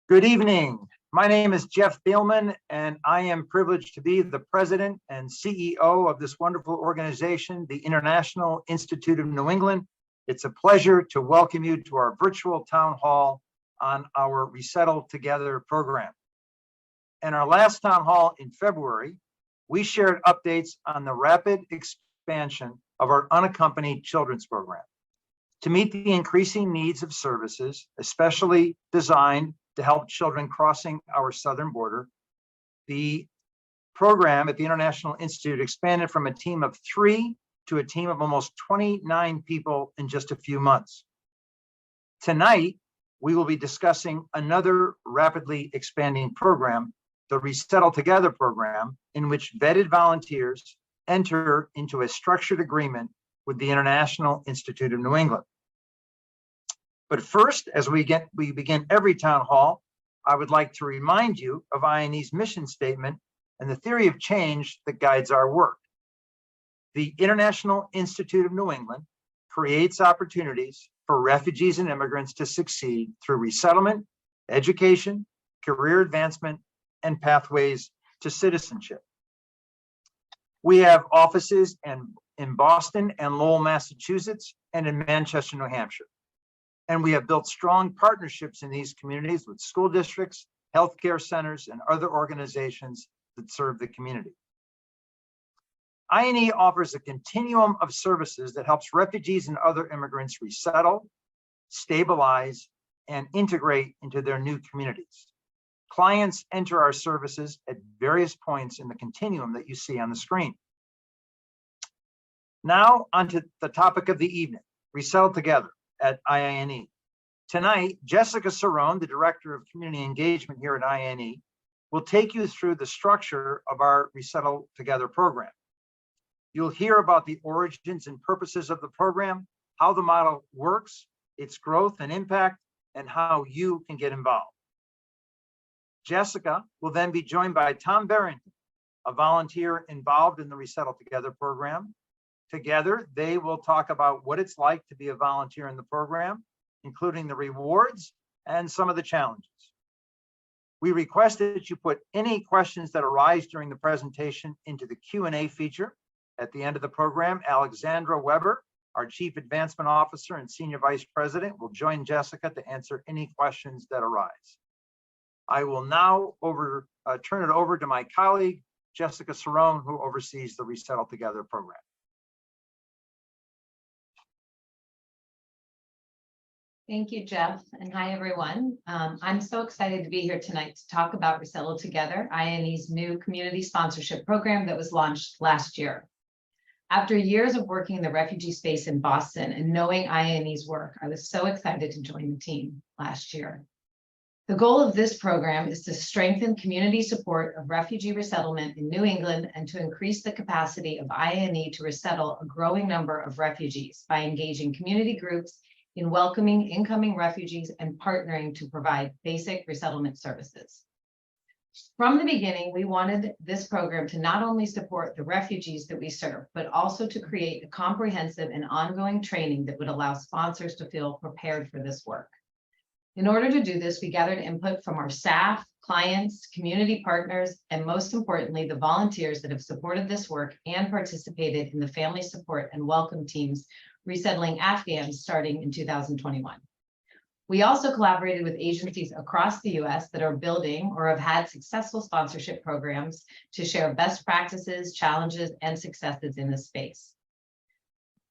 Good evening. My name is Jeff Thielman, and I am privileged to be the president and CEO of this wonderful organization, the International Institute of New England. It's a pleasure to welcome you to our virtual town hall on our Resettle Together program. In our last town hall in February, we shared updates on the rapid expansion of our unaccompanied children's program. To meet the increasing needs of services, especially designed to help children crossing our southern border, the program at the International Institute expanded from a team of 3 to a team of almost 29 people in just a few months. Tonight, we will be discussing another rapidly expanding program, the Resettle Together program, in which vetted volunteers enter into a structured agreement with the International Institute of New England. But first, as we begin every town hall, I would like to remind you of IINE's mission statement and the theory of change that guides our work. The International Institute of New England creates opportunities for refugees and immigrants to succeed through resettlement, education, career advancement, and pathways to citizenship. We have offices in Boston and Lowell, Massachusetts, and in Manchester, New Hampshire. And we have built strong partnerships in these communities with school districts, healthcare centers, and other organizations that serve the community. IINE offers a continuum of services that helps refugees and other immigrants resettle, stabilize, and integrate into their new communities. Clients enter our services at various points in the continuum that you see on the screen. Now, onto the topic of the evening, Resettle Together at IINE. Tonight, Jessica Cerrone, the Director of Community Engagement here at IINE, will take you through the structure of our Resettle Together program. You'll hear about the origins and purposes of the program, how the model works, its growth and impact, and how you can get involved. Jessica will then be joined by Tom Barrington, a volunteer involved in the Resettle Together program. Together, they will talk about what it's like to be a volunteer in the program, including the rewards and some of the challenges. We request that you put any questions that arise during the presentation into the Q&A feature. At the end of the program, Alexandra Weber, our Chief Advancement Officer and Senior Vice President, will join Jessica to answer any questions that arise. I will now turn it over to my colleague, Jessica Cerrone, who oversees the Resettle Together program. Thank you, Jeff, and hi, everyone. I'm so excited to be here tonight to talk about Resettle Together, IINE's new community sponsorship program that was launched last year. After years of working in the refugee space in Boston and knowing IINE's work, I was so excited to join the team last year. The goal of this program is to strengthen community support of refugee resettlement in New England and to increase the capacity of IINE to resettle a growing number of refugees by engaging community groups in welcoming incoming refugees and partnering to provide basic resettlement services. From the beginning, we wanted this program to not only support the refugees that we serve, but also to create a comprehensive and ongoing training that would allow sponsors to feel prepared for this work. In order to do this, we gathered input from our staff, clients, community partners, and most importantly, the volunteers that have supported this work and participated in the family support and welcome teams resettling Afghans starting in 2021. We also collaborated with agencies across the US that are building or have had successful sponsorship programs to share best practices, challenges, and successes in this space.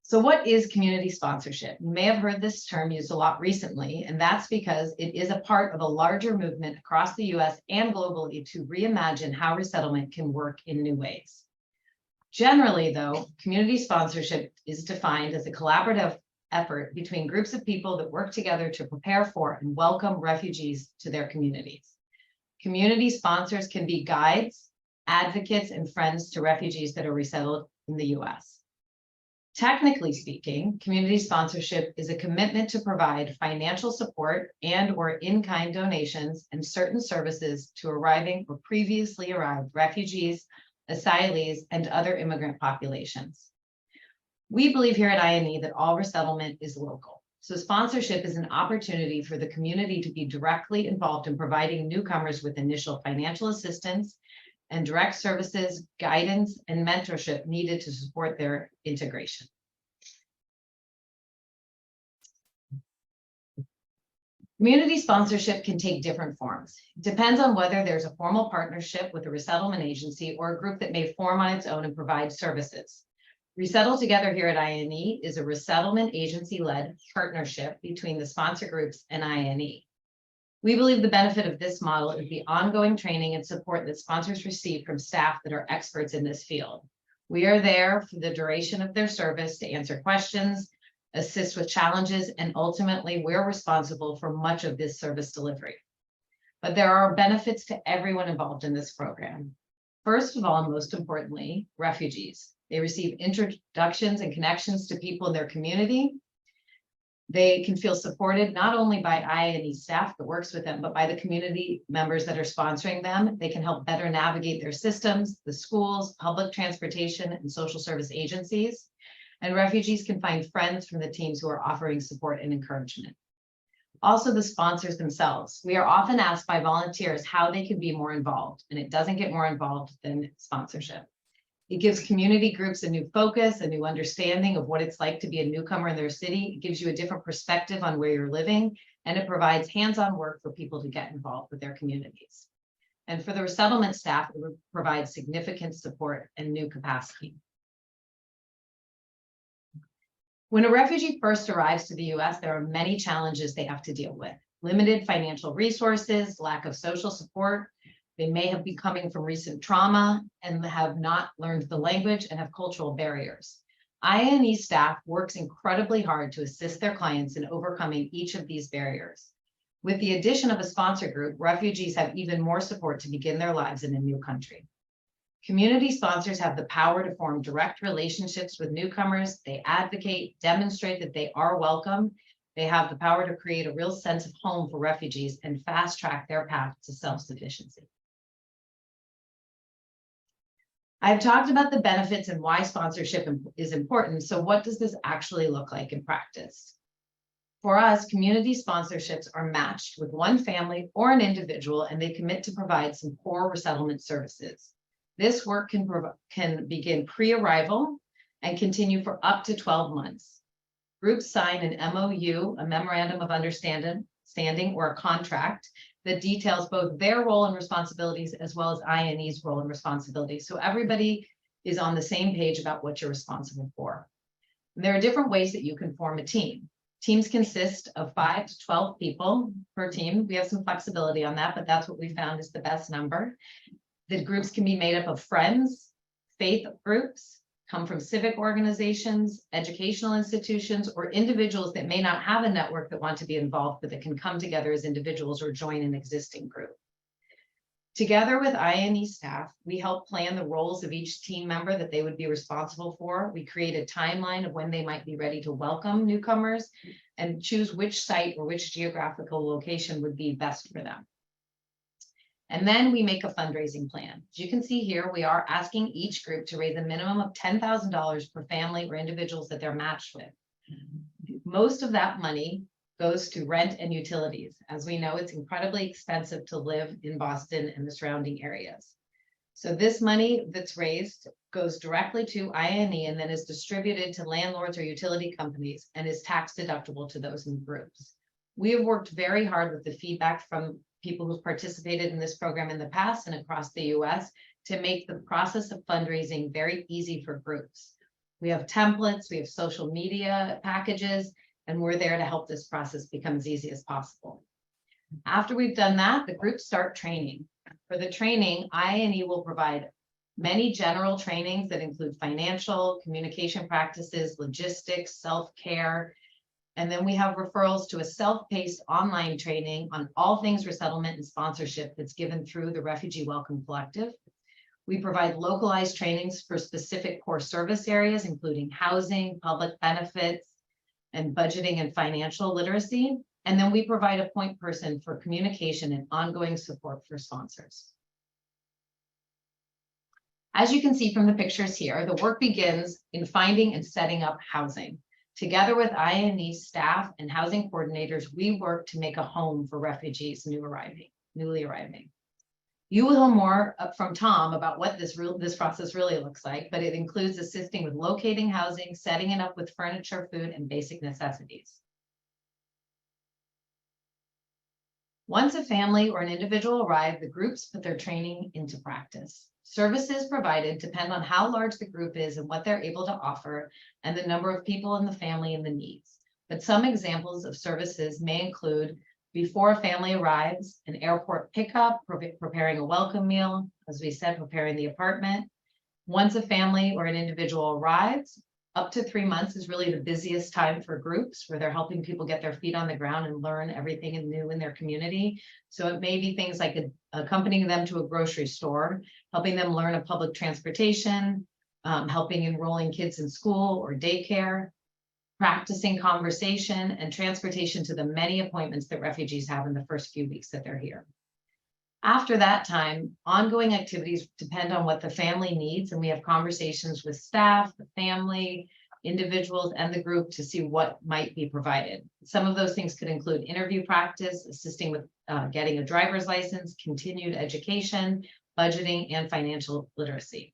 So what is community sponsorship? You may have heard this term used a lot recently, and that's because it is a part of a larger movement across the US and globally to reimagine how resettlement can work in new ways. Generally, though, community sponsorship is defined as a collaborative effort between groups of people that work together to prepare for and welcome refugees to their communities. Community sponsors can be guides, advocates, and friends to refugees that are resettled in the US. Technically speaking, community sponsorship is a commitment to provide financial support and/or in-kind donations and certain services to arriving or previously arrived refugees, asylees, and other immigrant populations. We believe here at IINE that all resettlement is local. So sponsorship is an opportunity for the community to be directly involved in providing newcomers with initial financial assistance and direct services, guidance, and mentorship needed to support their integration. Community sponsorship can take different forms. It depends on whether there's a formal partnership with a resettlement agency or a group that may form on its own and provide services. Resettle Together here at IINE is a resettlement agency-led partnership between the sponsor groups and IINE. We believe the benefit of this model is the ongoing training and support that sponsors receive from staff that are experts in this field. We are there for the duration of their service to answer questions, assist with challenges, and ultimately we're responsible for much of this service delivery. But there are benefits to everyone involved in this program. First of all, and most importantly, refugees. They receive introductions and connections to people in their community. They can feel supported not only by IINE staff that works with them, but by the community members that are sponsoring them. They can help better navigate their systems, the schools, public transportation, and social service agencies. And refugees can find friends from the teams who are offering support and encouragement. Also, the sponsors themselves. We are often asked by volunteers how they can be more involved, and it doesn't get more involved than sponsorship. It gives community groups a new focus, a new understanding of what it's like to be a newcomer in their city. It gives you a different perspective on where you're living, and it provides hands-on work for people to get involved with their communities. And for the resettlement staff, it provides significant support and new capacity. When a refugee first arrives to the US, there are many challenges they have to deal with. Limited financial resources, lack of social support. They may have been coming from recent trauma and have not learned the language and have cultural barriers. IINE staff works incredibly hard to assist their clients in overcoming each of these barriers. With the addition of a sponsor group, refugees have even more support to begin their lives in a new country. Community sponsors have the power to form direct relationships with newcomers. They advocate, demonstrate that they are welcome. They have the power to create a real sense of home for refugees and fast track their path to self-sufficiency. I've talked about the benefits and why sponsorship is important. So what does this actually look like in practice? For us, community sponsorships are matched with one family or an individual, and they commit to provide some core resettlement services. This work can begin pre-arrival and continue for up to 12 months. Groups sign an MOU, a memorandum of understanding, or a contract that details both their role and responsibilities as well as IINE's role and responsibilities. So everybody is on the same page about what you're responsible for. And there are different ways that you can form a team. Teams consist of 5 to 12 people per team. We have some flexibility on that, but that's what we found is the best number. The groups can be made up of friends, faith groups, come from civic organizations, educational institutions, or individuals that may not have a network that want to be involved, but that can come together as individuals or join an existing group. Together with IINE staff, we help plan the roles of each team member that they would be responsible for. We create a timeline of when they might be ready to welcome newcomers and choose which site or which geographical location would be best for them. And then we make a fundraising plan. As you can see here, we are asking each group to raise a minimum of $10,000 per family or individuals that they're matched with. Most of that money goes to rent and utilities. As we know, it's incredibly expensive to live in Boston and the surrounding areas. So this money that's raised goes directly to IINE and then is distributed to landlords or utility companies and is tax deductible to those in groups. We have worked very hard with the feedback from people who've participated in this program in the past and across the US to make the process of fundraising very easy for groups. We have templates, we have social media packages, and we're there to help this process become as easy as possible. After we've done that, the groups start training. For the training, IINE will provide many general trainings that include financial, communication practices, logistics, self-care, and then we have referrals to a self-paced online training on all things resettlement and sponsorship that's given through the Refugee Welcome Collective. We provide localized trainings for specific core service areas, including housing, public benefits, and budgeting and financial literacy. And then we provide a point person for communication and ongoing support for sponsors. As you can see from the pictures here, the work begins in finding and setting up housing. Together with IINE staff and housing coordinators, we work to make a home for refugees newly arriving. You will hear more from Tom about what this process really looks like, but it includes assisting with locating housing, setting it up with furniture, food, and basic necessities. Once a family or an individual arrive, the groups put their training into practice. Services provided depend on how large the group is and what they're able to offer, and the number of people in the family and the needs. But some examples of services may include before a family arrives, an airport pickup, preparing a welcome meal, as we said, preparing the apartment. Once a family or an individual arrives, up to 3 months is really the busiest time for groups where they're helping people get their feet on the ground and learn everything new in their community. So it may be things like accompanying them to a grocery store, helping them learn a public transportation, helping enrolling kids in school or daycare, practicing conversation, and transportation to the many appointments that refugees have in the first few weeks that they're here. After that time, ongoing activities depend on what the family needs, and we have conversations with staff, the family, individuals, and the group to see what might be provided. Some of those things could include interview practice, assisting with getting a driver's license, continued education, budgeting, and financial literacy.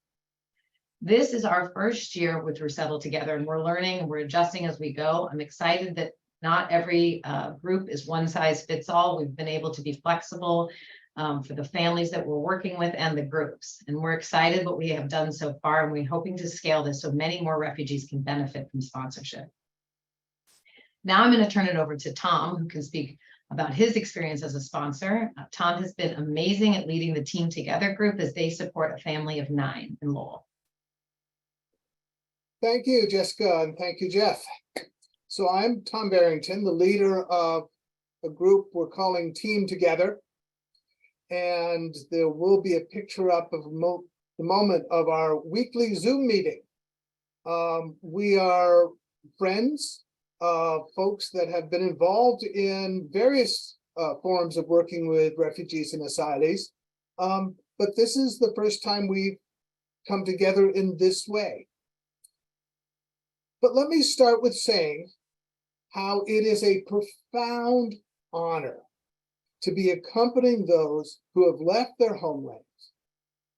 This is our first year with Resettle Together, and we're learning and we're adjusting as we go. I'm excited that not every group is one size fits all. We've been able to be flexible for the families that we're working with and the groups. And we're excited what we have done so far, and we're hoping to scale this so many more refugees can benefit from sponsorship. Now I'm going to turn it over to Tom, who can speak about his experience as a sponsor. Tom has been amazing at leading the Team Together group as they support a family of 9 in Lowell. Thank you, Jessica, and thank you, Jeff. So I'm Tom Barrington, the leader of a group we're calling Team Together. And there will be a picture up of the moment of our weekly Zoom meeting. We are friends, folks that have been involved in various forms of working with refugees and asylees. But this is the first time we've come together in this way. But let me start with saying how it is a profound honor to be accompanying those who have left their homelands,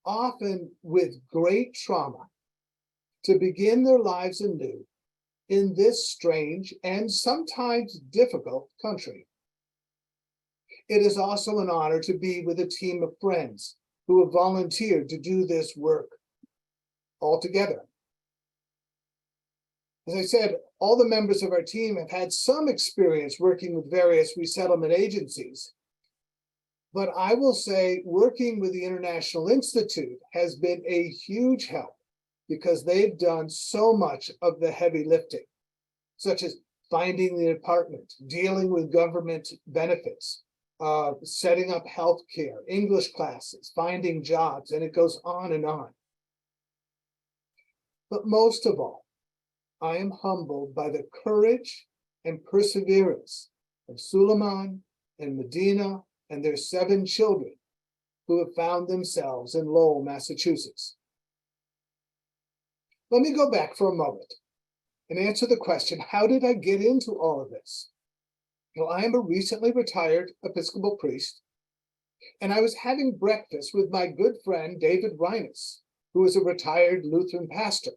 often with great trauma, to begin their lives anew in this strange and sometimes difficult country. It is also an honor to be with a team of friends who have volunteered to do this work all together. As I said, all the members of our team have had some experience working with various resettlement agencies. But I will say working with the International Institute has been a huge help because they've done so much of the heavy lifting, such as finding the apartment, dealing with government benefits, setting up healthcare, English classes, finding jobs, and it goes on and on. But most of all, I am humbled by the courage and perseverance of Suleiman and Medina and their 7 children who have found themselves in Lowell, Massachusetts. Let me go back for a moment and answer the question, how did I get into all of this? Well, I am a recently retired Episcopal priest, and I was having breakfast with my good friend, David Reines, who is a retired Lutheran pastor.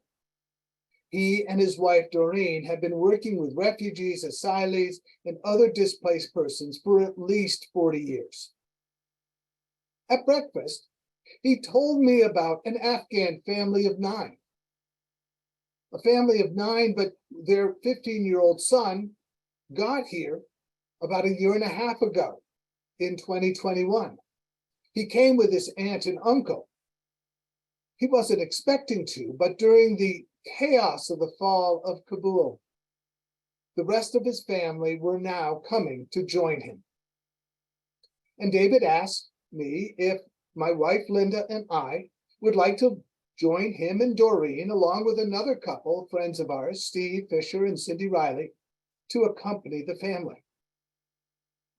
He and his wife, Doreen, have been working with refugees, asylees, and other displaced persons for at least 40 years. At breakfast, he told me about an Afghan family of 9. A family of 9, but their 15-year-old son got here about a year and a half ago in 2021. He came with his aunt and uncle. He wasn't expecting to, but during the chaos of the fall of Kabul, the rest of his family were now coming to join him. And David asked me if my wife Linda and I would like to join him and Doreen, along with another couple, friends of ours, Steve Fisher and Cindy Riley, to accompany the family.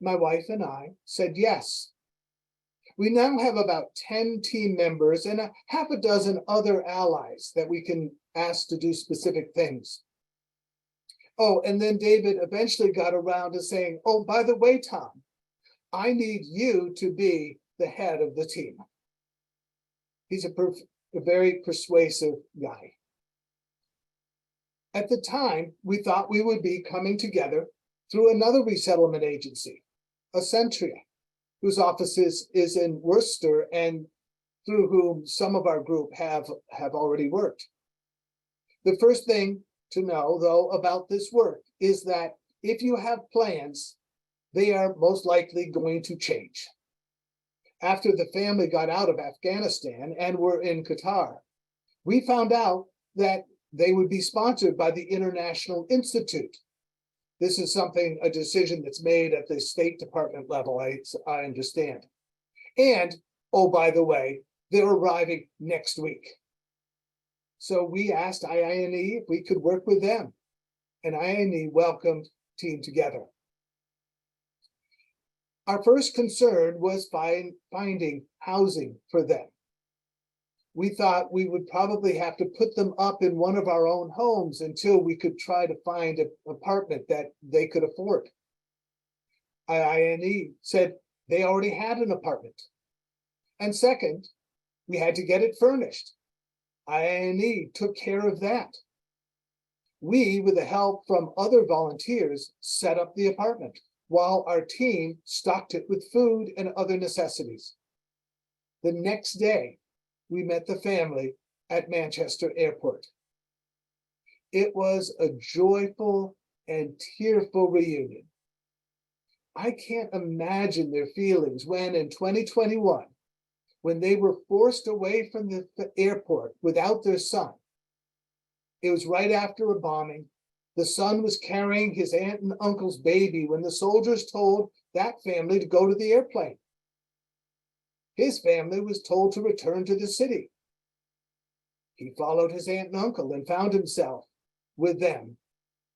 My wife and I said yes. We now have about 10 team members and a half a dozen other allies that we can ask to do specific things. Oh, and then David eventually got around to saying, oh, by the way, Tom, I need you to be the head of the team. He's a very persuasive guy. At the time, we thought we would be coming together through another resettlement agency, Accentria, whose offices is in Worcester and through whom some of our group have already worked. The first thing to know, though, about this work is that if you have plans, they are most likely going to change. After the family got out of Afghanistan and were in Qatar, we found out that they would be sponsored by the International Institute. This is a decision that's made at the State Department level, I understand. And, oh, by the way, they're arriving next week. So we asked IINE if we could work with them, and IINE welcomed Team Together. Our first concern was finding housing for them. We thought we would probably have to put them up in one of our own homes until we could try to find an apartment that they could afford. IINE said they already had an apartment. And second, we had to get it furnished. IINE took care of that. We, with the help from other volunteers, set up the apartment while our team stocked it with food and other necessities. The next day, we met the family at Manchester Airport. It was a joyful and tearful reunion. I can't imagine their feelings when in 2021, when they were forced away from the airport without their son. It was right after a bombing. The son was carrying his aunt and uncle's baby when the soldiers told that family to go to the airplane. His family was told to return to the city. He followed his aunt and uncle and found himself with them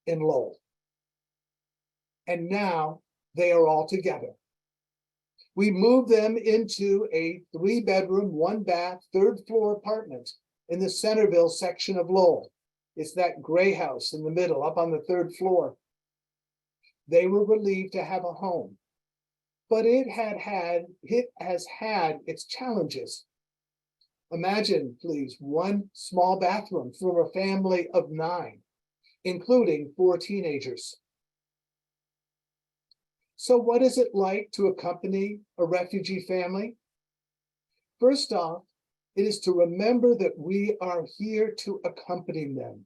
in Lowell. And now they are all together. We moved them into a 3-bedroom, 1-bath, 3rd-floor apartment in the Centerville section of Lowell. It's that gray house in the middle, up on the 3rd floor. They were relieved to have a home, but it has had its challenges. Imagine, please, 1 small bathroom for a family of 9, including 4 teenagers. So what is it like to accompany a refugee family? First off, it is to remember that we are here to accompany them,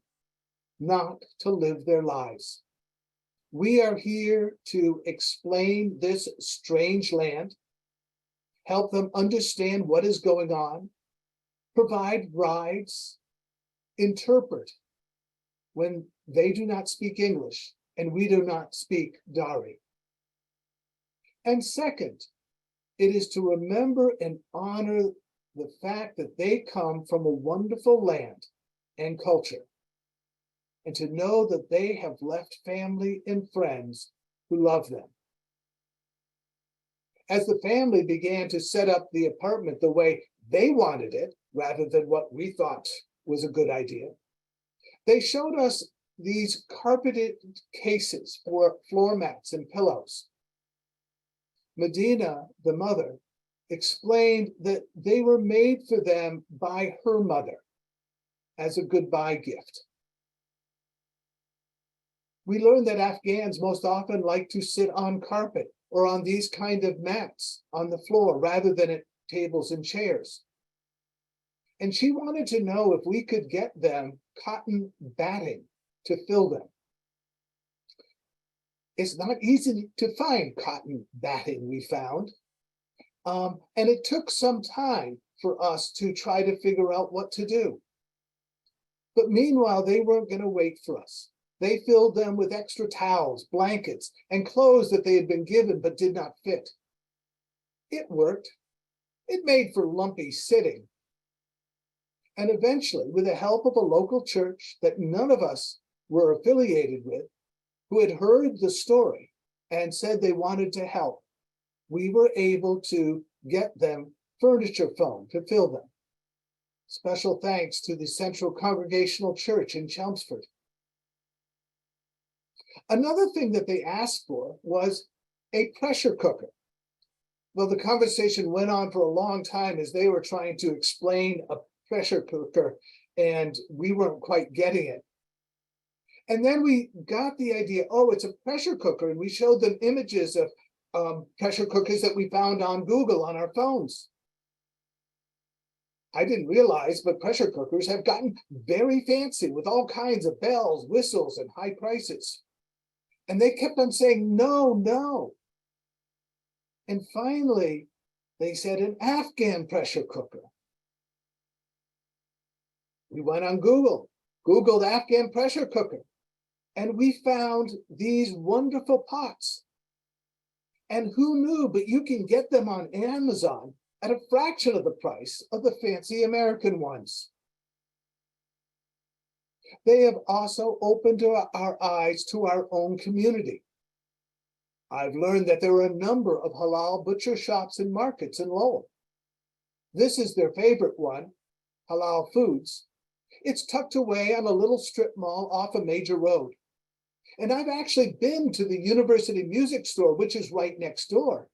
not to live their lives. We are here to explain this strange land, help them understand what is going on, provide rides, interpret when they do not speak English and we do not speak Dari. And second, it is to remember and honor the fact that they come from a wonderful land and culture, and to know that they have left family and friends who love them. As the family began to set up the apartment the way they wanted it, rather than what we thought was a good idea, they showed us these carpeted cases for floor mats and pillows. Medina, the mother, explained that they were made for them by her mother as a goodbye gift. We learned that Afghans most often like to sit on carpet or on these kind of mats on the floor rather than at tables and chairs. And she wanted to know if we could get them cotton batting to fill them. It's not easy to find cotton batting, we found. And it took some time for us to try to figure out what to do. But meanwhile, they weren't going to wait for us. They filled them with extra towels, blankets, and clothes that they had been given but did not fit. It worked. It made for lumpy sitting. And eventually, with the help of a local church that none of us were affiliated with, who had heard the story and said they wanted to help, we were able to get them furniture foam to fill them. Special thanks to the Central Congregational Church in Chelmsford. Another thing that they asked for was a pressure cooker. Well, the conversation went on for a long time as they were trying to explain a pressure cooker, and we weren't quite getting it. And then we got the idea, oh, it's a pressure cooker, and we showed them images of pressure cookers that we found on Google on our phones. I didn't realize, but pressure cookers have gotten very fancy with all kinds of bells, whistles, and high prices. And they kept on saying, no, no. And finally, they said an Afghan pressure cooker. We went on Google, Googled Afghan pressure cooker, and we found these wonderful pots. And who knew, but you can get them on Amazon at a fraction of the price of the fancy American ones. They have also opened our eyes to our own community. I've learned that there are a number of halal butcher shops and markets in Lowell. This is their favorite one, Halal Foods. It's tucked away on a little strip mall off a major road. And I've actually been to the University Music Store, which is right next door.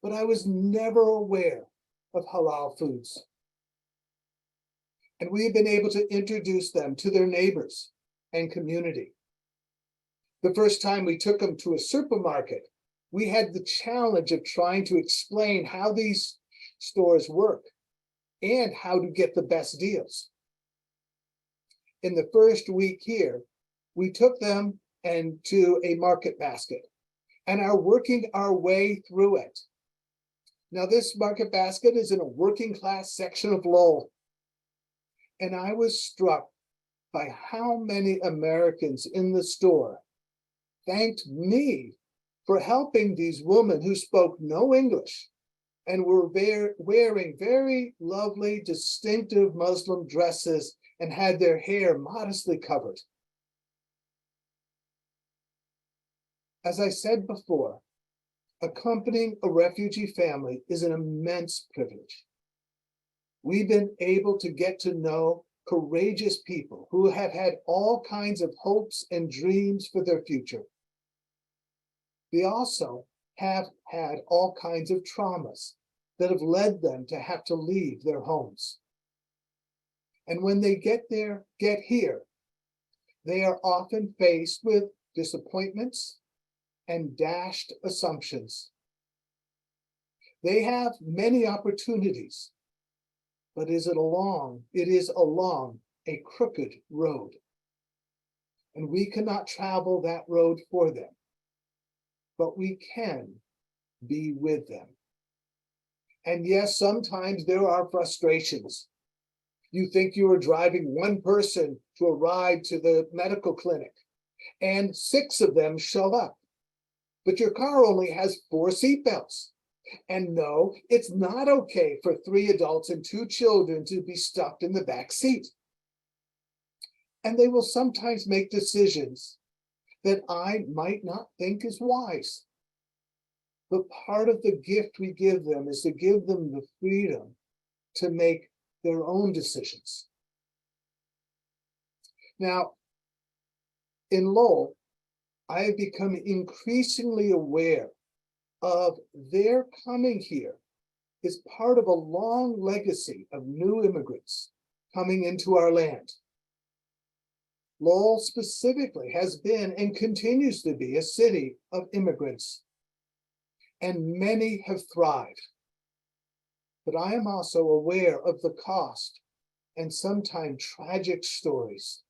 But I was never aware of Halal Foods. And we've been able to introduce them to their neighbors and community. The first time we took them to a supermarket, we had the challenge of trying to explain how these stores work and how to get the best deals. In the first week here, we took them to a market basket and are working our way through it. Now, this market basket is in a working class section of Lowell. And I was struck by how many Americans in the store thanked me for helping these women who spoke no English and were wearing very lovely, distinctive Muslim dresses and had their hair modestly covered. As I said before, accompanying a refugee family is an immense privilege. We've been able to get to know courageous people who have had all kinds of hopes and dreams for their future. They also have had all kinds of traumas that have led them to have to leave their homes. And when they get here, they are often faced with disappointments and dashed assumptions. They have many opportunities, but it is along a crooked road. And we cannot travel that road for them, but we can be with them. And yes, sometimes there are frustrations. You think you are driving one person to a ride to the medical clinic, and 6 of them show up, but your car only has 4 seatbelts. And no, it's not okay for 3 adults and 2 children to be stuck in the back seat. And they will sometimes make decisions that I might not think is wise. But part of the gift we give them is to give them the freedom to make their own decisions. Now, in Lowell, I have become increasingly aware of their coming here is part of a long legacy of new immigrants coming into our land. Lowell specifically has been and continues to be a city of immigrants, and many have thrived. But I am also aware of the cost and sometimes tragic stories.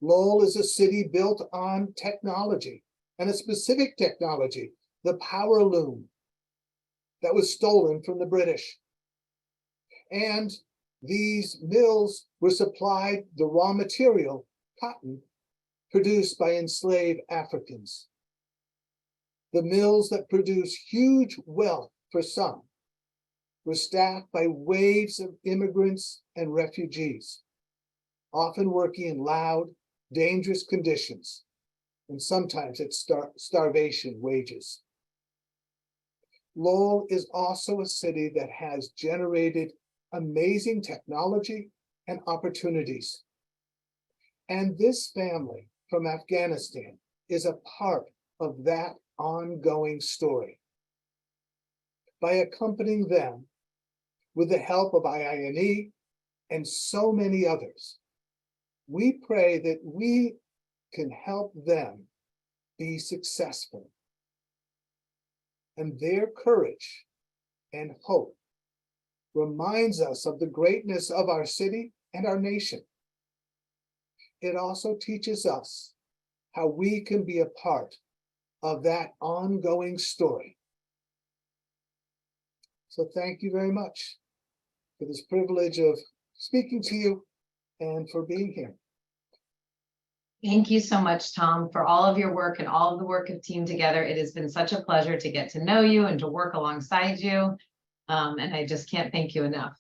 Lowell is a city built on technology, and a specific technology, the power loom, that was stolen from the British. And these mills were supplied the raw material, cotton, produced by enslaved Africans. The mills that produce huge wealth for some were staffed by waves of immigrants and refugees, often working in loud, dangerous conditions, and sometimes at starvation wages. Lowell is also a city that has generated amazing technology and opportunities. And this family from Afghanistan is a part of that ongoing story. By accompanying them with the help of IINE and so many others, we pray that we can help them be successful. And their courage and hope reminds us of the greatness of our city and our nation. It also teaches us how we can be a part of that ongoing story. So thank you very much for this privilege of speaking to you and for being here. Thank you so much, Tom, for all of your work and all of the work of Team Together. It has been such a pleasure to get to know you and to work alongside you. And I just can't thank you enough.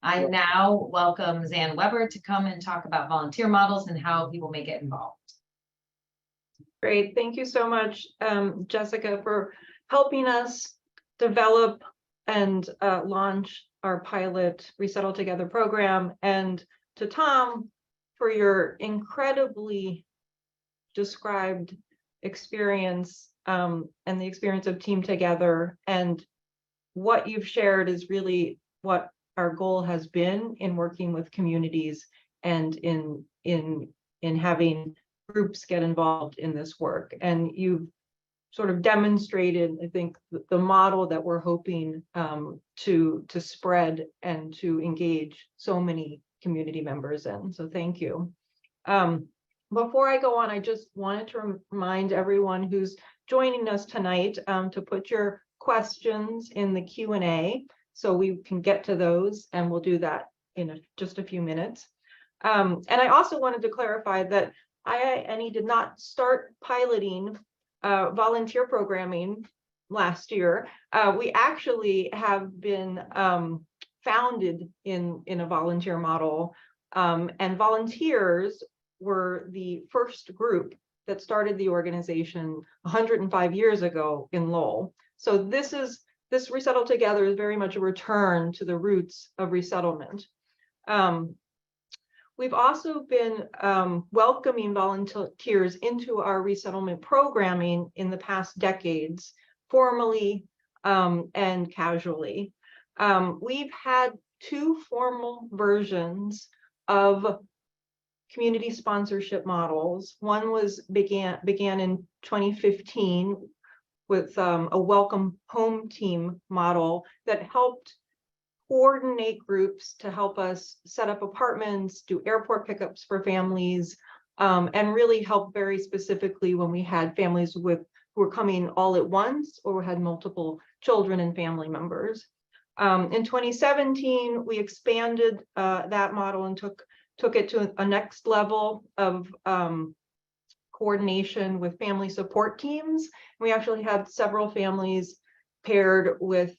I now welcome Zan Weber to come and talk about volunteer models and how people may get involved. Great. Thank you so much, Jessica, for helping us develop and launch our pilot Resettle Together program, and to Tom for your incredibly described experience and the experience of Team Together. And what you've shared is really what our goal has been in working with communities and in having groups get involved in this work. And you've sort of demonstrated, I think, the model that we're hoping to spread and to engage so many community members in. So thank you. Before I go on, I just wanted to remind everyone who's joining us tonight to put your questions in the Q&A so we can get to those, and we'll do that in just a few minutes. And I also wanted to clarify that IINE did not start piloting volunteer programming last year. We actually have been founded in a volunteer model, and volunteers were the first group that started the organization 105 years ago in Lowell. So this Resettle Together is very much a return to the roots of resettlement. We've also been welcoming volunteers into our resettlement programming in the past decades, formally and casually. We've had two formal versions of community sponsorship models. One began in 2015 with a welcome home team model that helped coordinate groups to help us set up apartments, do airport pickups for families, and really help very specifically when we had families who were coming all at once or had multiple children and family members. In 2017, we expanded that model and took it to a next level of coordination with family support teams. We actually had several families paired with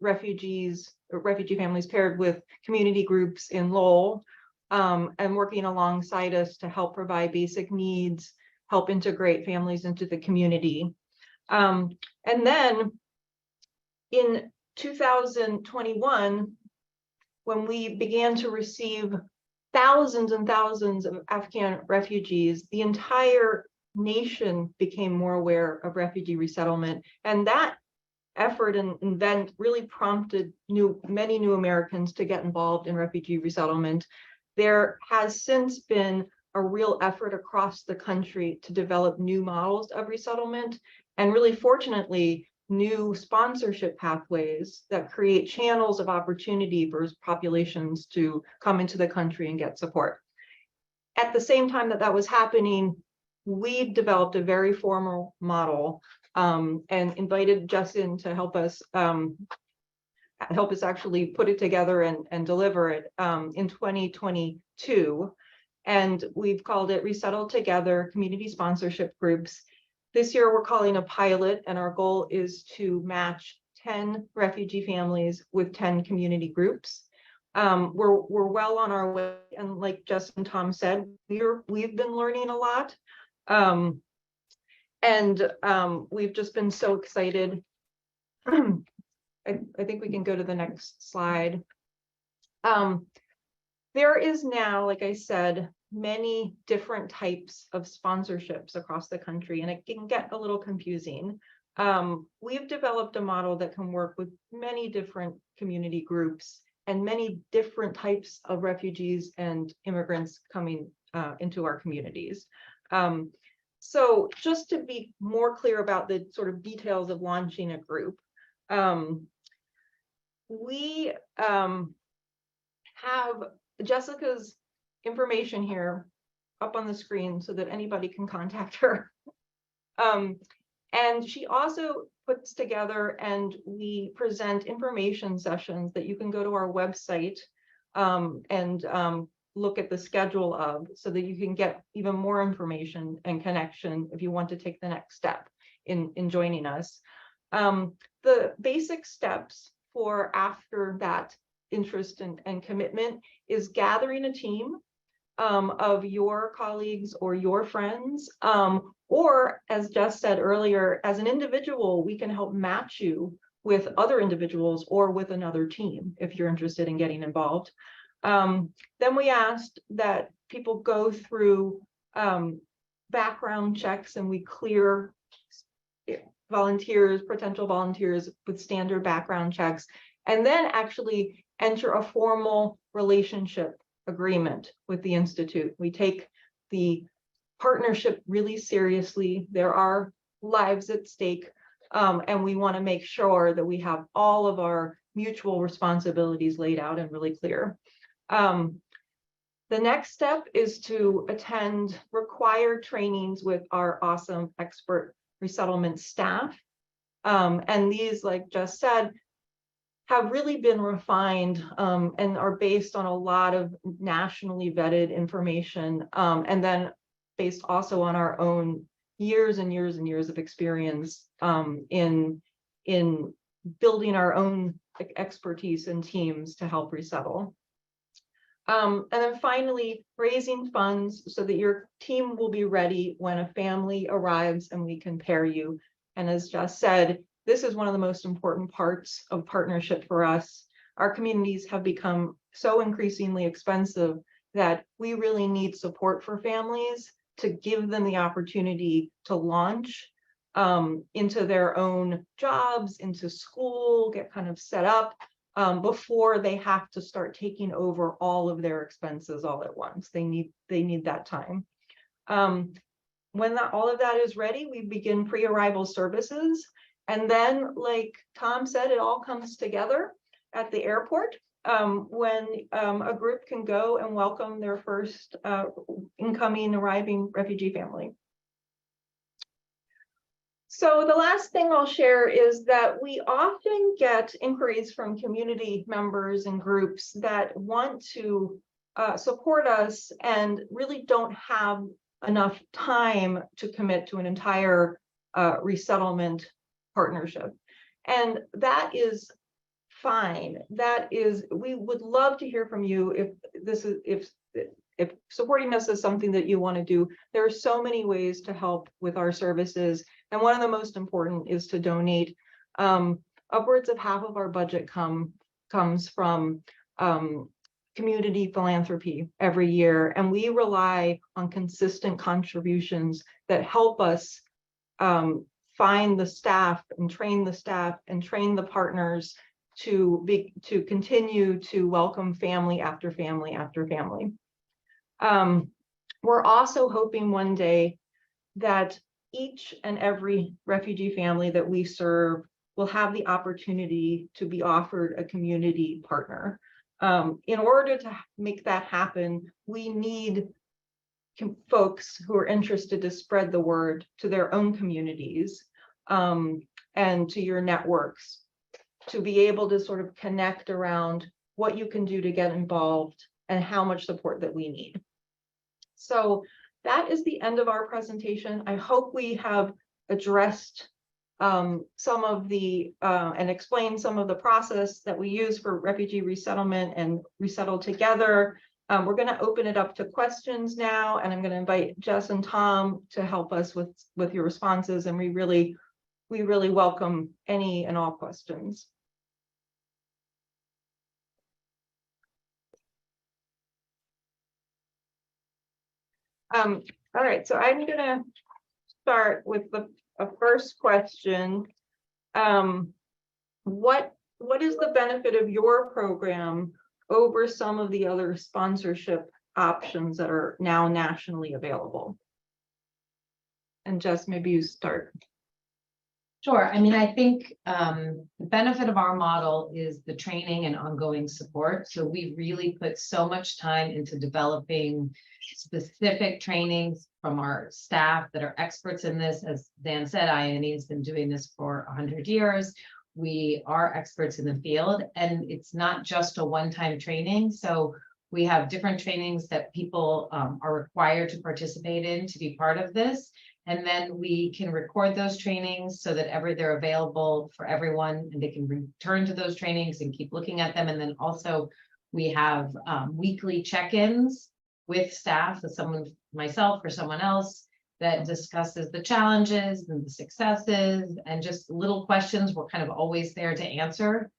refugee families paired with community groups in Lowell, and working alongside us to help provide basic needs, help integrate families into the community. And then in 2021, when we began to receive thousands and thousands of Afghan refugees, the entire nation became more aware of refugee resettlement. And that effort and event really prompted many new Americans to get involved in refugee resettlement. There has since been a real effort across the country to develop new models of resettlement, and really fortunately, new sponsorship pathways that create channels of opportunity for populations to come into the country and get support. At the same time that was happening, we developed a very formal model and invited Justin to help us actually put it together and deliver it in 2022. And we've called it Resettle Together Community Sponsorship Groups. This year we're calling a pilot, and our goal is to match 10 refugee families with 10 community groups. We're well on our way, and like Justin and Tom said, we've been learning a lot. And we've just been so excited. I think we can go to the next slide. There is now, like I said, many different types of sponsorships across the country, and it can get a little confusing. We've developed a model that can work with many different community groups and many different types of refugees and immigrants coming into our communities. So just to be more clear about the sort of details of launching a group, we have Jessica's information here up on the screen so that anybody can contact her. And she also puts together and we present information sessions that you can go to our website and look at the schedule of, so that you can get even more information and connection if you want to take the next step in joining us. The basic steps for after that interest and commitment is gathering a team of your colleagues or your friends, or as Jess said earlier, as an individual, we can help match you with other individuals or with another team if you're interested in getting involved. Then we asked that people go through background checks, and we clear volunteers, potential volunteers with standard background checks, and then actually enter a formal relationship agreement with the Institute. We take the partnership really seriously. There are lives at stake, and we want to make sure that we have all of our mutual responsibilities laid out and really clear. The next step is to attend required trainings with our awesome expert resettlement staff. And these, like Jess said, have really been refined and are based on a lot of nationally vetted information, and then based also on our own years and years and years of experience in building our own expertise and teams to help resettle. And then finally, raising funds so that your team will be ready when a family arrives and we can pair you. And as Jess said, this is one of the most important parts of partnership for us. Our communities have become so increasingly expensive that we really need support for families to give them the opportunity to launch into their own jobs, into school, get kind of set up before they have to start taking over all of their expenses all at once. They need that time. When all of that is ready, we begin pre-arrival services. And then, like Tom said, it all comes together at the airport when a group can go and welcome their first incoming arriving refugee family. So the last thing I'll share is that we often get inquiries from community members and groups that want to support us and really don't have enough time to commit to an entire resettlement partnership. And that is fine. That is, we would love to hear from you if supporting us is something that you want to do. There are so many ways to help with our services. And one of the most important is to donate. Upwards of half of our budget comes from community philanthropy every year. And we rely on consistent contributions that help us find the staff and train the partners to continue to welcome family after family after family. We're also hoping one day that each and every refugee family that we serve will have the opportunity to be offered a community partner. In order to make that happen, we need folks who are interested to spread the word to their own communities and to your networks, to be able to sort of connect around what you can do to get involved and how much support that we need. So that is the end of our presentation. I hope we have addressed some of the and explained some of the process that we use for refugee resettlement and Resettle Together. We're going to open it up to questions now, and I'm going to invite Jess and Tom to help us with your responses. And we really welcome any and all questions. All right, so I'm gonna start with a first question. What is the benefit of your program over some of the other sponsorship options that are now nationally available? And Jess, maybe you start. Sure. I mean, I think the benefit of our model is the training and ongoing support. So we really put so much time into developing specific trainings from our staff that are experts in this. As Dan said, IINE has been doing this for 100 years. We are experts in the field, and it's not just a one-time training. So we have different trainings that people are required to participate in to be part of this. And then we can record those trainings so that they're available for everyone, and they can return to those trainings and keep looking at them. And then also we have weekly check-ins with staff, with myself or someone else, that discusses the challenges and the successes and just little questions we're kind of always there to answer.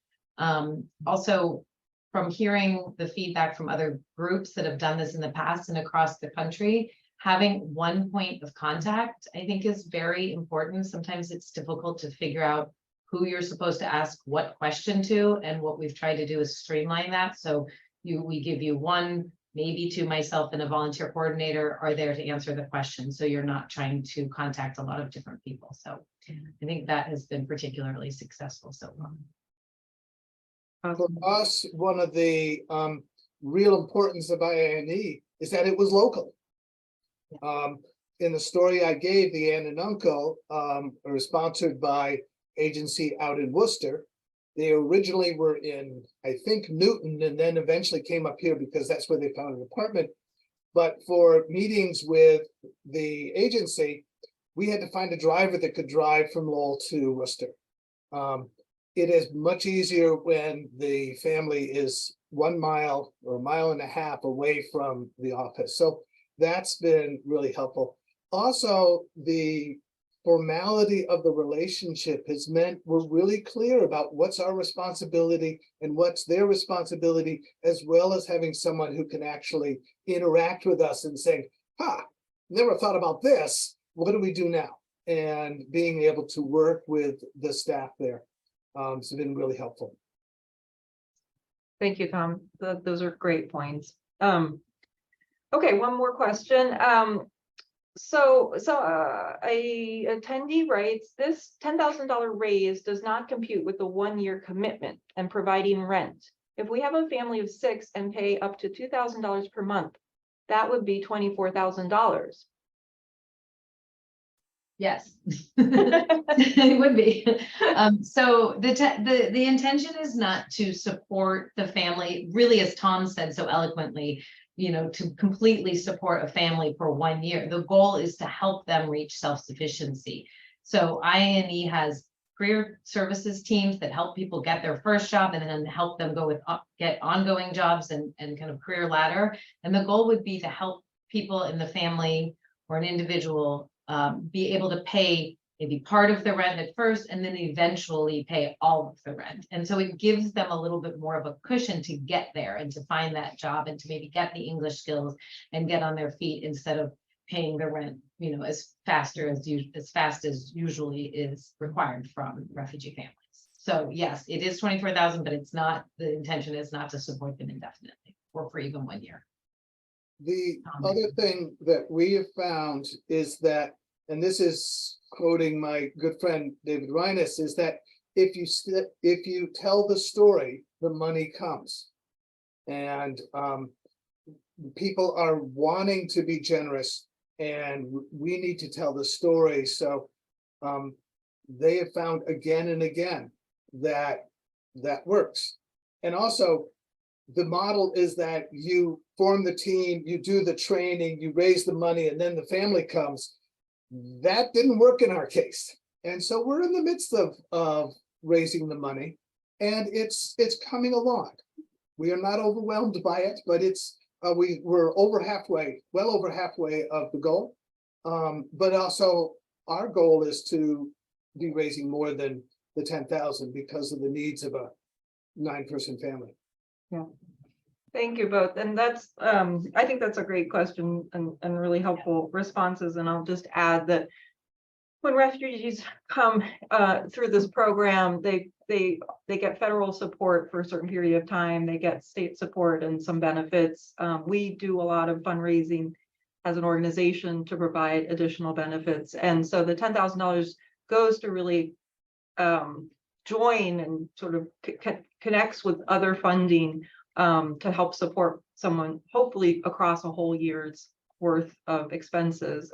Also, from hearing the feedback from other groups that have done this in the past and across the country, having one point of contact, I think, is very important. Sometimes it's difficult to figure out who you're supposed to ask what question to, and what we've tried to do is streamline that. So we give you one, maybe two, myself and a volunteer coordinator are there to answer the question. So you're not trying to contact a lot of different people. So I think that has been particularly successful so far. For us, one of the real importance of IINE is that it was local. In the story I gave, the aunt and uncle are sponsored by agency out in Worcester. They originally were in, I think, Newton, and then eventually came up here because that's where they found an apartment. But for meetings with the agency, we had to find a driver that could drive from Lowell to Worcester. It is much easier when the family is 1 mile or a mile and a half away from the office. So that's been really helpful. Also, the formality of the relationship has meant we're really clear about what's our responsibility and what's their responsibility, as well as having someone who can actually interact with us and say, never thought about this. What do we do now? And being able to work with the staff there has been really helpful. Thank you, Tom. Those are great points. Okay, one more question. So a attendee writes, this $10,000 raise does not compute with the 1-year commitment and providing rent. If we have a family of 6 and pay up to $2,000 per month, that would be $24,000. Yes, it would be. So the intention is not to support the family, really, as Tom said so eloquently, to completely support a family for 1 year. The goal is to help them reach self-sufficiency. So IINE has career services teams that help people get their first job and then help them get ongoing jobs and kind of career ladder. And the goal would be to help people in the family or an individual be able to pay maybe part of the rent at first and then eventually pay all of the rent. And so it gives them a little bit more of a cushion to get there and to find that job and to maybe get the English skills and get on their feet instead of paying the rent, as fast as usually is required from refugee families. So yes, it is 24,000, but it's not, the intention is not to support them indefinitely or for even 1 year. The other thing that we have found is that, and this is quoting my good friend David Reines, is that if you tell the story, the money comes. And people are wanting to be generous, and we need to tell the story. So they have found again and again that works. And also, the model is that you form the team, you do the training, you raise the money, and then the family comes. That didn't work in our case. And so we're in the midst of raising the money, and it's coming along. We are not overwhelmed by it, but we're over halfway, well over halfway of the goal. But also our goal is to be raising more than the 10,000 because of the needs of a 9-person family. Yeah. Thank you both. And that's, I think that's a great question and really helpful responses. And I'll just add that when refugees come through this program, they get federal support for a certain period of time. They get state support and some benefits. We do a lot of fundraising as an organization to provide additional benefits. And so the $10,000 goes to really join and sort of connects with other funding to help support someone, hopefully across a whole year's worth of expenses.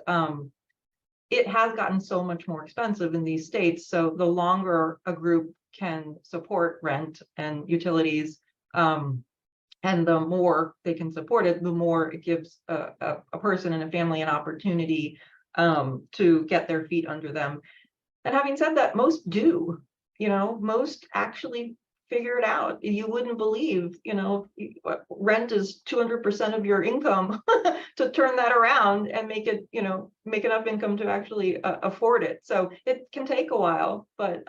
It has gotten so much more expensive in these states. So the longer a group can support rent and utilities, and the more they can support it, the more it gives a person and a family an opportunity to get their feet under them. And having said that, most do, most actually figure it out. You wouldn't believe, rent is 200% of your income to turn that around and make it, make enough income to actually afford it. So it can take a while, but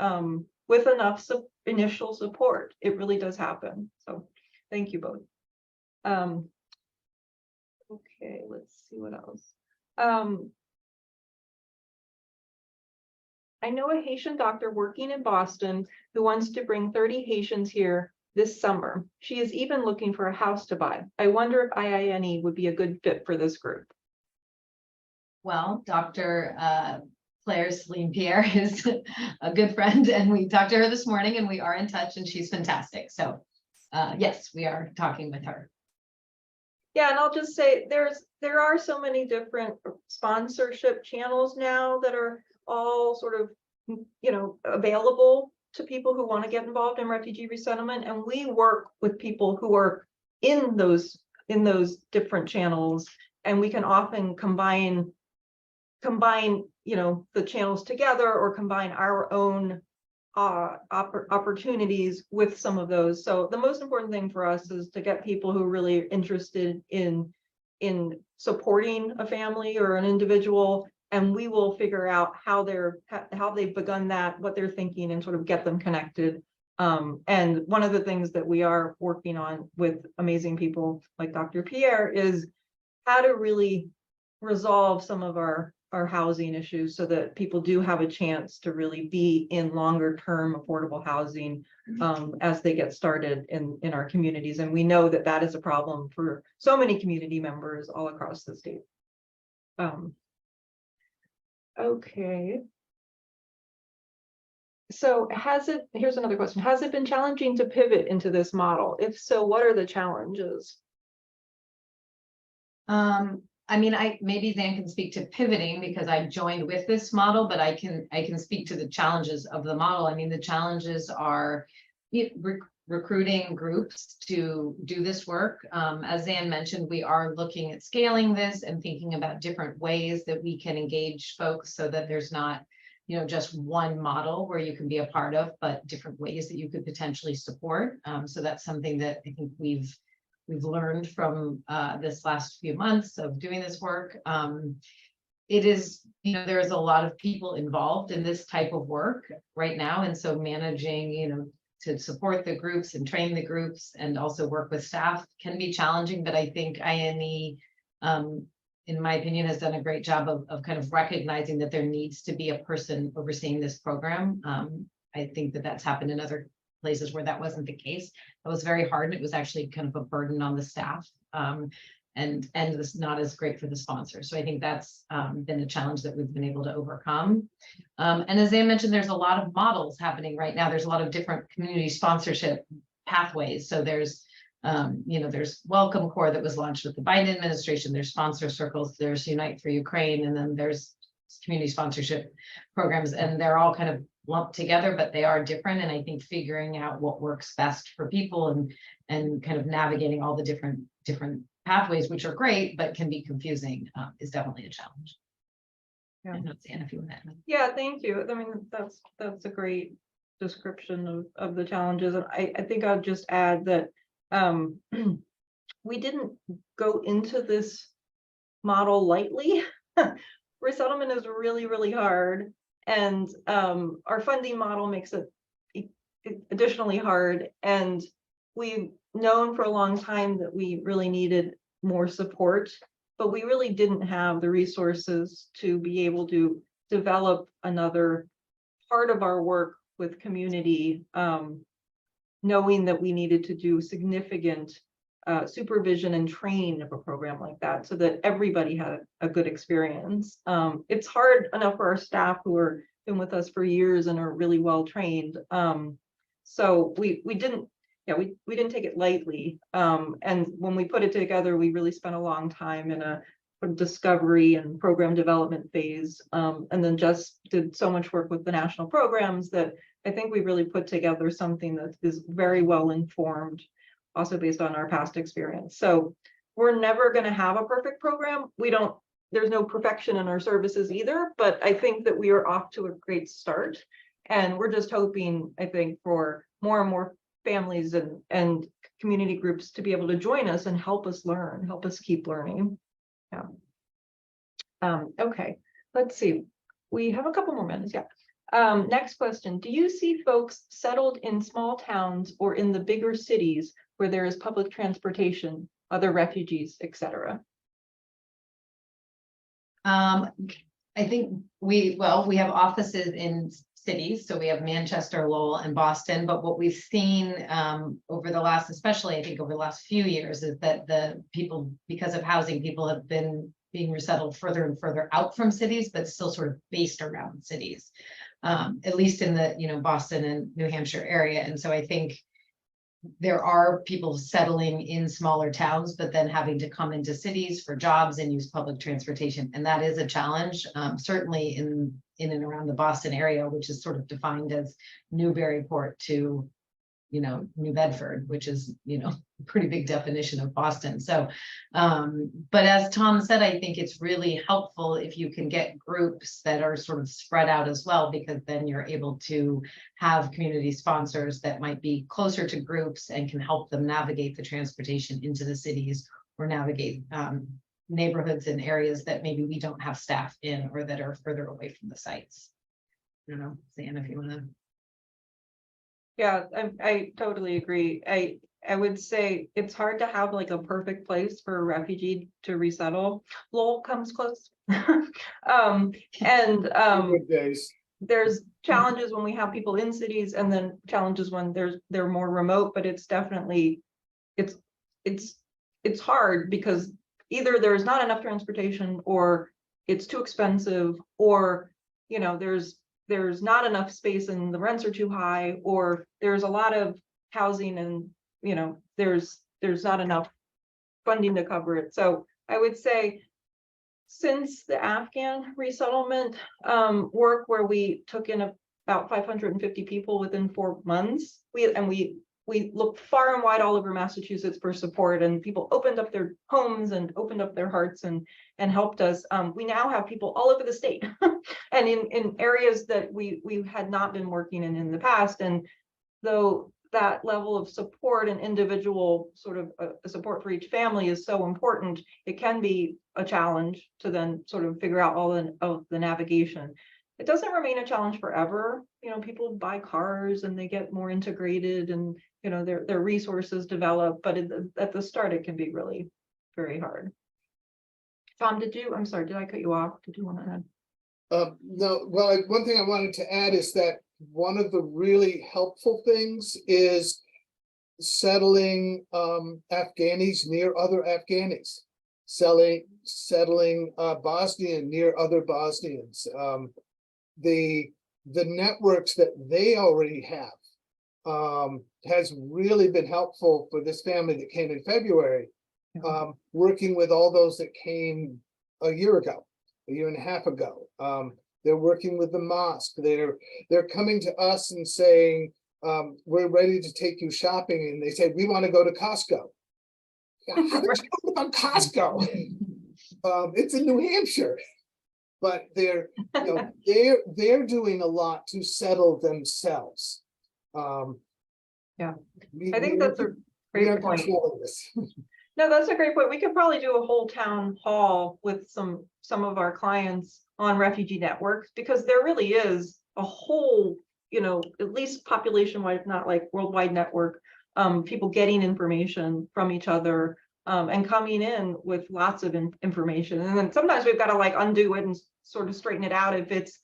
with enough initial support, it really does happen. So thank you both. Okay, let's see what else. I know a Haitian doctor working in Boston who wants to bring 30 Haitians here this summer. She is even looking for a house to buy. I wonder if IINE would be a good fit for this group. Well, Dr. Claire Celine Pierre is a good friend, and we talked to her this morning, and we are in touch, and she's fantastic. So yes, we are talking with her. Yeah, and I'll just say there are so many different sponsorship channels now that are all sort of, available to people who want to get involved in refugee resettlement. And we work with people who are in those different channels, and we can often combine, the channels together or combine our own opportunities with some of those. So the most important thing for us is to get people who are really interested in supporting a family or an individual, and we will figure out how they've begun that, what they're thinking, and sort of get them connected. And one of the things that we are working on with amazing people like Dr. Pierre is how to really resolve some of our housing issues so that people do have a chance to really be in longer term affordable housing as they get started in our communities. And we know that that is a problem for so many community members all across the state. Okay. So here's another question. Has it been challenging to pivot into this model? If so, what are the challenges? I mean, maybe Zan can speak to pivoting because I joined with this model, but I can speak to the challenges of the model. I mean, the challenges are recruiting groups to do this work. As Zan mentioned, we are looking at scaling this and thinking about different ways that we can engage folks so that there's not, just one model where you can be a part of, but different ways that you could potentially support. So that's something that I think we've learned from this last few months of doing this work. It is, there's a lot of people involved in this type of work right now. And so managing, to support the groups and train the groups and also work with staff can be challenging. But I think IINE, in my opinion, has done a great job of kind of recognizing that there needs to be a person overseeing this program. I think that that's happened in other places where that wasn't the case. It was very hard, and it was actually kind of a burden on the staff, and it was not as great for the sponsors. So I think that's been a challenge that we've been able to overcome. And as Anne mentioned, there's a lot of models happening right now. There's a lot of different community sponsorship pathways. So there's there's Welcome Corps that was launched with the Biden administration. There's sponsor circles. There's Unite for Ukraine, and then there's community sponsorship programs, and they're all kind of lumped together, but they are different. And I think figuring out what works best for people and kind of navigating all the different pathways, which are great, but can be confusing, is definitely a challenge. Yeah. I don't know, Anna, if you want to add. Yeah, thank you. I mean, that's a great description of the challenges. And I think I'll just add that we didn't go into this model lightly. Resettlement is really, really hard. And our funding model makes it additionally hard. And we known for a long time that we really needed more support, but we really didn't have the resources to be able to develop another part of our work with community, knowing that we needed to do significant supervision and train of a program like that so that everybody had a good experience. It's hard enough for our staff who are been with us for years and are really well trained. So we didn't, we didn't take it lightly. And when we put it together, we really spent a long time in a discovery and program development phase. And then just did so much work with the national programs that I think we really put together something that is very well informed, also based on our past experience. So we're never going to have a perfect program. There's no perfection in our services either, but I think that we are off to a great start. And we're just hoping, I think, for more and more families and community groups to be able to join us and help us learn, help us keep learning. Yeah. Okay, let's see. We have a couple more minutes. Yeah. Next question. Do you see folks settled in small towns or in the bigger cities where there is public transportation, other refugees, etc.? I think we have offices in cities, so we have Manchester, Lowell, and Boston. But what we've seen over the last, especially I think over the last few years, is that the people, because of housing, people have been being resettled further and further out from cities, but still sort of based around cities, at least in the Boston and New Hampshire area. And so I think there are people settling in smaller towns, but then having to come into cities for jobs and use public transportation. And that is a challenge, certainly in and around the Boston area, which is sort of defined as Newburyport to, New Bedford, which is, a pretty big definition of Boston. So, but as Tom said, I think it's really helpful if you can get groups that are sort of spread out as well, because then you're able to have community sponsors that might be closer to groups and can help them navigate the transportation into the cities or navigate neighborhoods and areas that maybe we don't have staff in or that are further away from the sites. I don't know, Sam, if you want to. Yeah, I totally agree. I would say it's hard to have like a perfect place for a refugee to resettle. Lowell comes close. Good days. There's challenges when we have people in cities, and then challenges when they're more remote, but it's definitely it's hard because either there's not enough transportation, or it's too expensive, or there's not enough space and the rents are too high, or there's a lot of housing and there's not enough funding to cover it. So I would say since the Afghan resettlement work, where we took in about 550 people within 4 months, we looked far and wide all over Massachusetts for support, and people opened up their homes and opened up their hearts and helped us. We now have people all over the state and in areas that we had not been working in the past. And though that level of support and individual sort of support for each family is so important, it can be a challenge to then sort of figure out all of the navigation. It doesn't remain a challenge forever. People buy cars and they get more integrated, and their resources develop, but at the start it can be really very hard. Tom, I'm sorry, did I cut you off? Did you want to add? No, well, one thing I wanted to add is that one of the really helpful things is settling Afghanis near other Afghanis, settling Bosnian near other Bosnians. The networks that they already have has really been helpful for this family that came in February, working with all those that came a year and a half ago. They're working with the mosque. They're coming to us and saying, we're ready to take you shopping. And they say, we want to go to Costco. How did you know about Costco? It's in New Hampshire. But they're doing a lot to settle themselves. Yeah, I think that's a great point. No, that's a great point. We could probably do a whole town hall with some of our clients on refugee networks, because there really is a whole, at least population-wide, if not like worldwide network people getting information from each other, and coming in with lots of information. And then sometimes we've got to like undo it and sort of straighten it out if it's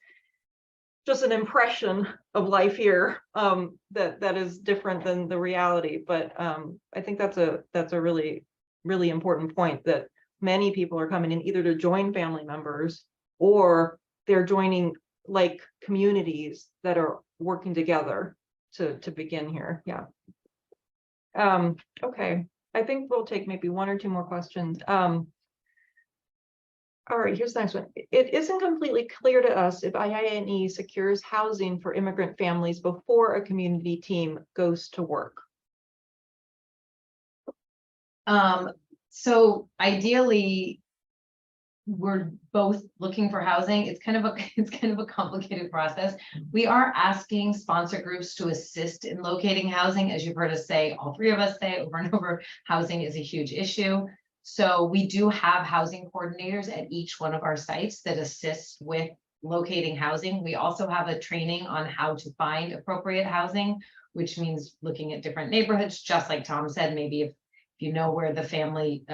just an impression of life here, that is different than the reality. But I think that's a really, really important point, that many people are coming in either to join family members, or they're joining like communities that are working together to begin here. Yeah. Okay, I think we'll take maybe one or two more questions. All right, here's the next one. It isn't completely clear to us if IINE secures housing for immigrant families before a community team goes to work. So ideally, we're both looking for housing. It's kind of a complicated process. We are asking sponsor groups to assist in locating housing. As you've heard us say, all three of us say over and over, housing is a huge issue. So we do have housing coordinators at each one of our sites that assist with locating housing. We also have a training on how to find appropriate housing, which means looking at different neighborhoods, just like Tom said, maybe if you know where the family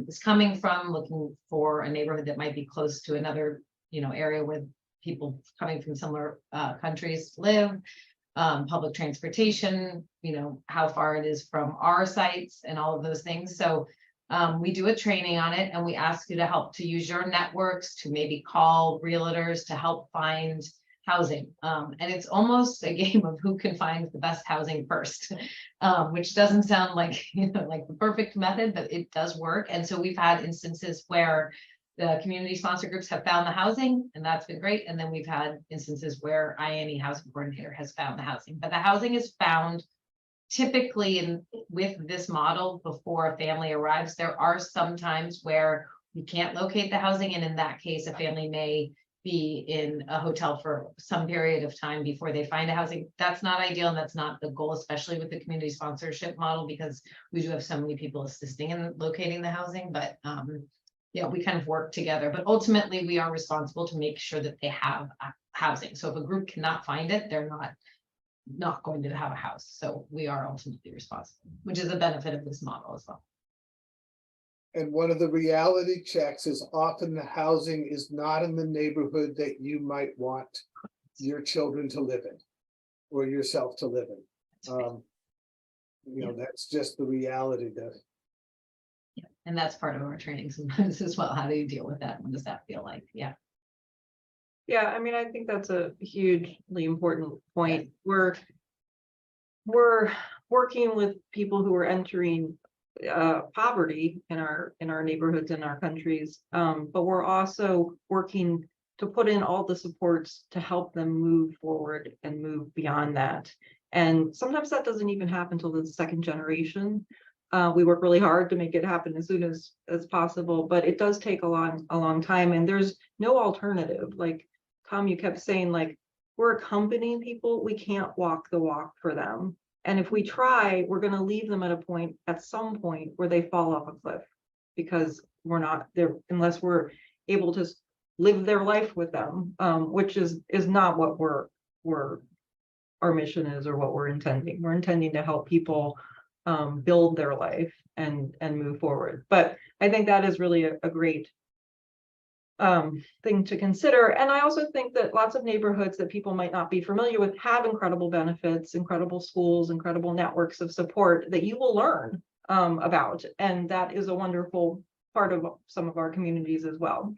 is coming from, looking for a neighborhood that might be close to another, area where people coming from similar countries live, public transportation, how far it is from our sites and all of those things. So we do a training on it, and we ask you to help to use your networks to maybe call realtors to help find housing. And it's almost a game of who can find the best housing first, which doesn't sound like, like the perfect method, but it does work. And so we've had instances where the community sponsor groups have found the housing, and that's been great. And then we've had instances where IINE housing coordinator has found the housing, but the housing is found typically with this model before a family arrives. There are some times where we can't locate the housing, and in that case, a family may be in a hotel for some period of time before they find a housing. That's not ideal, and that's not the goal, especially with the community sponsorship model, because we do have so many people assisting in locating the housing. But yeah, we kind of work together, but ultimately we are responsible to make sure that they have housing. So if a group cannot find it, they're not going to have a house. So we are ultimately responsible, which is a benefit of this model as well. And one of the reality checks is often the housing is not in the neighborhood that you might want your children to live in or yourself to live in. That's just the reality that. Yeah, and that's part of our training sometimes as well. How do you deal with that? What does that feel like? Yeah. Yeah, I mean, I think that's a hugely important point. We're working with people who are entering poverty in our neighborhoods in our countries, but we're also working to put in all the supports to help them move forward and move beyond that. And sometimes that doesn't even happen until the second generation. We work really hard to make it happen as soon as possible, but it does take a long time, and there's no alternative. Like Tom, you kept saying, like, we're accompanying people, we can't walk the walk for them. And if we try, we're going to leave them at some point where they fall off a cliff, because we're not there unless we're able to live their life with them, which is not what our mission is, or what we're intending. We're intending to help people build their life and move forward. But I think that is really a great thing to consider. And I also think that lots of neighborhoods that people might not be familiar with have incredible benefits, incredible schools, incredible networks of support that you will learn about. And that is a wonderful part of some of our communities as well.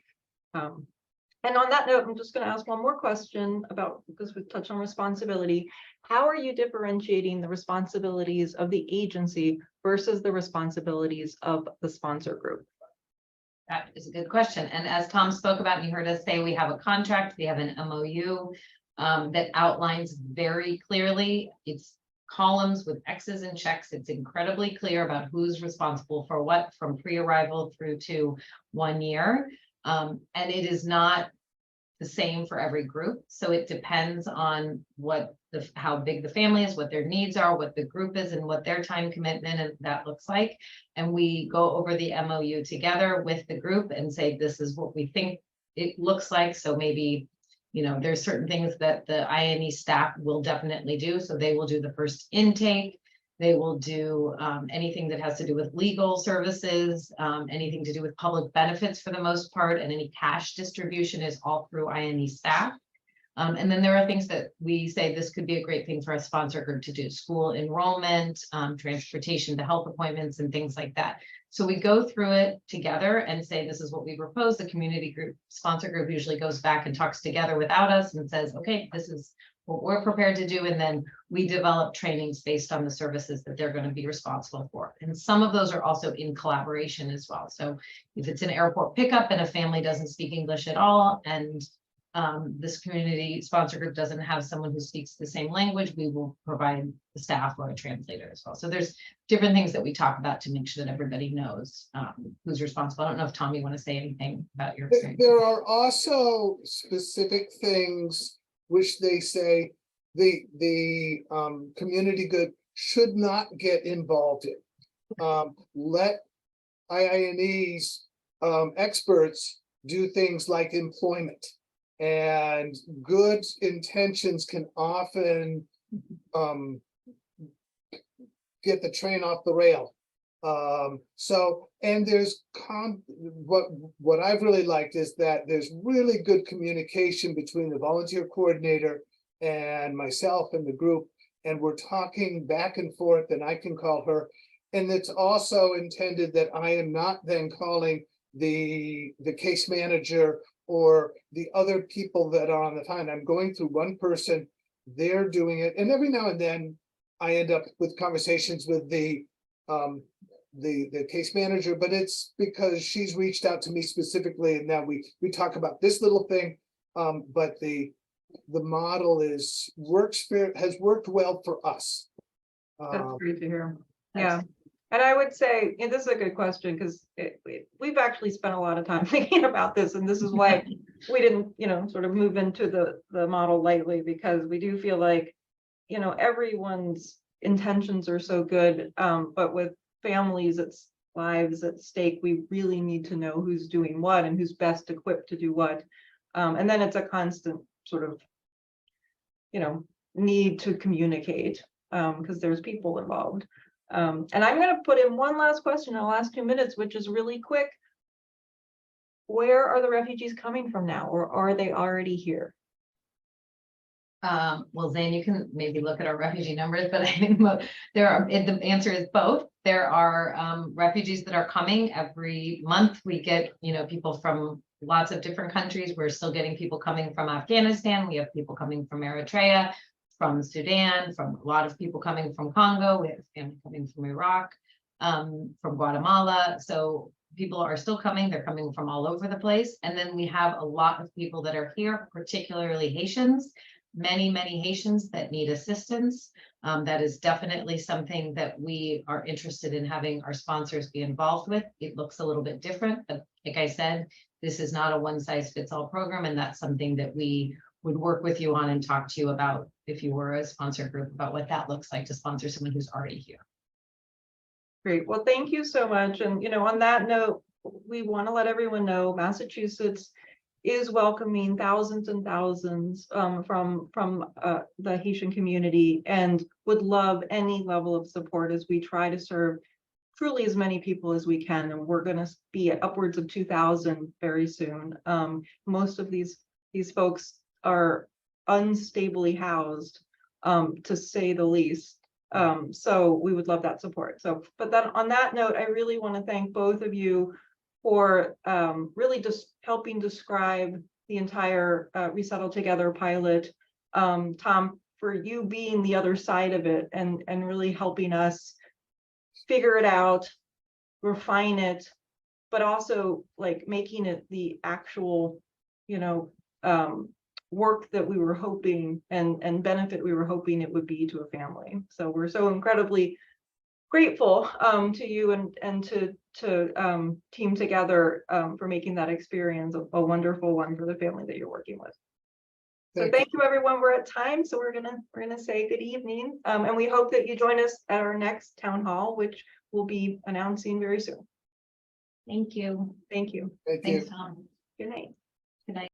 And on that note, I'm just going to ask one more question about, because we've touched on responsibility. How are you differentiating the responsibilities of the agency versus the responsibilities of the sponsor group? That is a good question. And as Tom spoke about, and you heard us say, we have a contract, we have an MOU that outlines very clearly. It's columns with X's and checks. It's incredibly clear about who's responsible for what from pre-arrival through to 1 year. And it is not the same for every group. So it depends on how big the family is, what their needs are, what the group is, and what their time commitment and that looks like. And we go over the MOU together with the group and say, this is what we think it looks like. So maybe, there's certain things that the IINE staff will definitely do. So they will do the first intake. They will do anything that has to do with legal services, anything to do with public benefits for the most part, and any cash distribution is all through IINE staff. And then there are things that we say this could be a great thing for a sponsor group to do: school enrollment, transportation to health appointments, and things like that. So we go through it together and say, this is what we propose. The community group, sponsor group usually goes back and talks together without us and says, okay, this is what we're prepared to do. And then we develop trainings based on the services that they're going to be responsible for. And some of those are also in collaboration as well. So if it's an airport pickup and a family doesn't speak English at all, and this community sponsor group doesn't have someone who speaks the same language, we will provide the staff or a translator as well. So there's different things that we talk about to make sure that everybody knows who's responsible. I don't know if Tom, you want to say anything about your experience. There are also specific things which they say the community good should not get involved in. Let IINE's experts do things like employment, and good intentions can often get the train off the rail. And there's what I've really liked is that there's really good communication between the volunteer coordinator and myself and the group, and we're talking back and forth, and I can call her. And it's also intended that I am not then calling the case manager or the other people that are on the phone. I'm going through one person, they're doing it, and every now and then I end up with conversations with the case manager, but it's because she's reached out to me specifically, and now we talk about this little thing. But the model has worked well for us. That's great to hear. Yeah. And I would say, and this is a good question, because we've actually spent a lot of time thinking about this, and this is why we didn't, sort of move into the model lightly, because we do feel like, everyone's intentions are so good, but with families, it's lives at stake. We really need to know who's doing what and who's best equipped to do what. And then it's a constant sort of, need to communicate, because there's people involved. And I'm going to put in one last question in the last 2 minutes, which is really quick. Where are the refugees coming from now, or are they already here? Well, Zane, you can maybe look at our refugee numbers, but I think the answer is both. There are refugees that are coming every month. We get, people from lots of different countries. We're still getting people coming from Afghanistan. We have people coming from Eritrea, from Sudan, from a lot of people coming from Congo. We have family coming from Iraq, from Guatemala. So people are still coming. They're coming from all over the place. And then we have a lot of people that are here, particularly Haitians. Many Haitians that need assistance. That is definitely something that we are interested in having our sponsors be involved with. It looks a little bit different, but like I said, this is not a one-size-fits-all program, and that's something that we would work with you on and talk to you about if you were a sponsor group, about what that looks like to sponsor someone who's already here. Great. Well, thank you so much. And, on that note, we want to let everyone know Massachusetts is welcoming thousands and thousands from the Haitian community, and would love any level of support as we try to serve truly as many people as we can. And we're going to be at upwards of 2,000 very soon. Most of these folks are unstably housed, to say the least. So we would love that support. But then on that note, I really want to thank both of you for really just helping describe the entire Resettle Together pilot. Tom, for you being the other side of it and really helping us figure it out, refine it, but also like making it the actual, work that we were hoping and benefit we were hoping it would be to a family. So we're so incredibly grateful to you and to Team Together for making that experience a wonderful one for the family that you're working with. So thank you, everyone. We're at time, so we're gonna say good evening, and we hope that you join us at our next town hall, which we'll be announcing very soon. Thank you. Thank you. Thank you. Thanks, Tom. Good night. Good night.